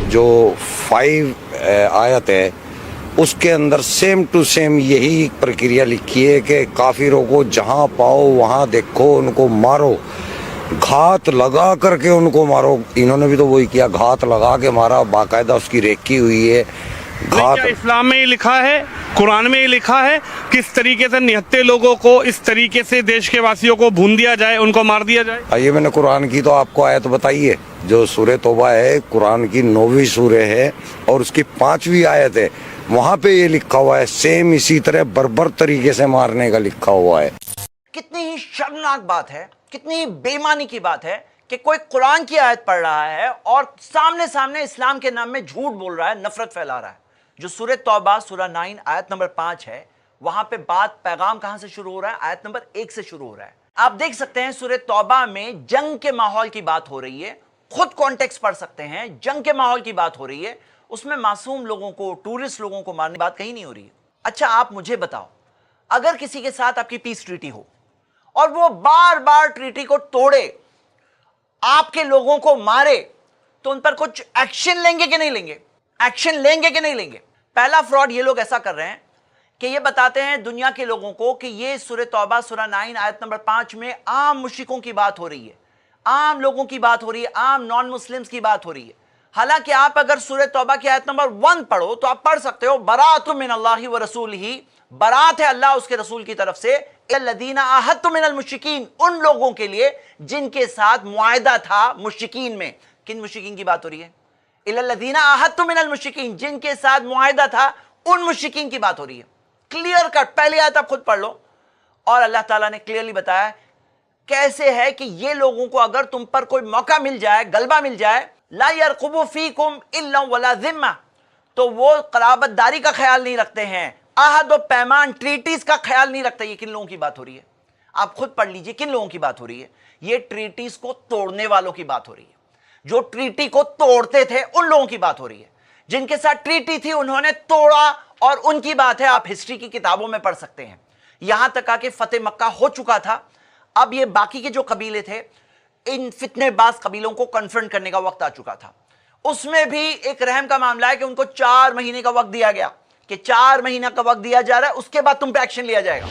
جو 5 آیت ہے اس کے اندر سیم ٹو سیم یہی پرکریا لکھی ہے کہ کافروں کو جہاں پاؤ وہاں دیکھو ان کو مارو، گھات لگا کر کے ان کو مارو۔ انہوں نے بھی تو وہی کیا، گھات لگا کے مارا، باقاعدہ اس کی ریکی ہوئی ہے۔ کیا اسلام میں یہ لکھا ہے، قرآن میں یہ لکھا ہے کس طریقے سے نہتے لوگوں کو اس طریقے سے دیش کے واسیوں کو بھون دیا جائے، ان کو مار دیا جائے؟ آئیے میں نے قرآن کی تو آپ کو آیت بتائی ہے، جو سورہ توبہ ہے قرآن کی 9ویں سورہ ہے اور اس کی 5ویں آیت ہے، وہاں پہ یہ لکھا ہوا ہے، سیم اسی طرح بربر طریقے سے مارنے کا لکھا ہوا ہے۔ کتنی ہی شرمناک بات ہے، کتنی بے ایمانی کی بات ہے کہ کوئی قرآن کی آیت پڑھ رہا ہے اور سامنے اسلام کے نام میں جھوٹ بول رہا ہے، نفرت پھیلا رہا ہے۔ جو سورہ توبہ سورہ 9 آیت نمبر 5 ہے، وہاں پہ بات پیغام کہاں سے شروع ہو رہا ہے؟ آیت نمبر 1 سے شروع ہو رہا ہے۔ آپ دیکھ سکتے ہیں سورہ توبہ میں جنگ کے ماحول کی بات ہو رہی ہے، خود کانٹیکس پڑھ سکتے ہیں، جنگ کے ماحول کی بات ہو رہی ہے، اس میں معصوم لوگوں کو، ٹورسٹ لوگوں کو مارنے کی بات کہیں نہیں ہو رہی ہے۔ اچھا آپ مجھے بتاؤ، اگر کسی کے ساتھ آپ کی پیس ٹریٹی ہو اور وہ بار بار ٹریٹی کو توڑے، آپ کے لوگوں کو مارے، تو ان پر کچھ ایکشن لیں گے کہ نہیں لیں گے؟ ایکشن لیں گے کہ نہیں لیں گے؟ پہلا فراڈ یہ لوگ ایسا کر رہے ہیں کہ یہ بتاتے ہیں دنیا کے لوگوں کو کہ یہ سورہ توبہ سورہ 9 آیت نمبر 5 میں عام مشرکوں کی بات ہو رہی ہے، عام لوگوں کی بات ہو رہی ہے، عام نان مسلمز کی بات ہو رہی ہے۔ حالانکہ آپ اگر سورہ توبہ کی آیت نمبر 1 پڑھو تو آپ پڑھ سکتے ہو، براۃ من اللہ ورسولہ، برات ہے اللہ اس کے رسول کی طرف سے، الذین عاہدتم من المشرکین، ان لوگوں کے لیے جن کے ساتھ معاہدہ تھا مشرکین میں۔ کن مشرکین کی بات ہو رہی ہے؟ الذین عاہدتم من المشرکین، جن کے ساتھ معاہدہ تھا ان مشرکین کی بات ہو رہی ہے۔ کلیئر کٹ، پہلی آیت آپ خود پڑھ لو، اور اللہ تعالیٰ نے کلیئرلی بتایا کیسے ہے کہ یہ لوگوں کو اگر تم پر کوئی موقع مل جائے، غلبہ مل جائے، لا يرقب فیکم الا ولا ذمہ، تو وہ قرابت داری کا خیال نہیں رکھتے ہیں، عہد و پیمان، ٹریٹیز کا خیال نہیں رکھتے۔ یہ کن لوگوں کی بات ہو رہی ہے؟ آپ خود پڑھ لیجئے کن لوگوں کی بات ہو رہی ہے۔ یہ ٹریٹیز کو توڑنے والوں کی بات ہو رہی ہے، جو ٹریٹی کو توڑتے تھے ان لوگوں کی بات ہو رہی ہے، جن کے ساتھ ٹریٹی تھی انہوں نے توڑا، اور ان کی بات ہے، آپ ہسٹری کی کتابوں میں پڑھ سکتے ہیں۔ یہاں تک کہ فتح مکہ ہو چکا تھا، اب یہ باقی کے جو قبیلے تھے، ان فتنے باز قبیلوں کو کنفرنٹ کرنے کا وقت آ چکا تھا۔ اس میں بھی ایک رحم کا معاملہ ہے کہ ان کو 4 مہینے کا وقت دیا گیا، کہ 4 مہینہ کا وقت دیا جا رہا ہے، اس کے بعد تم پہ ایکشن لیا جائے گا۔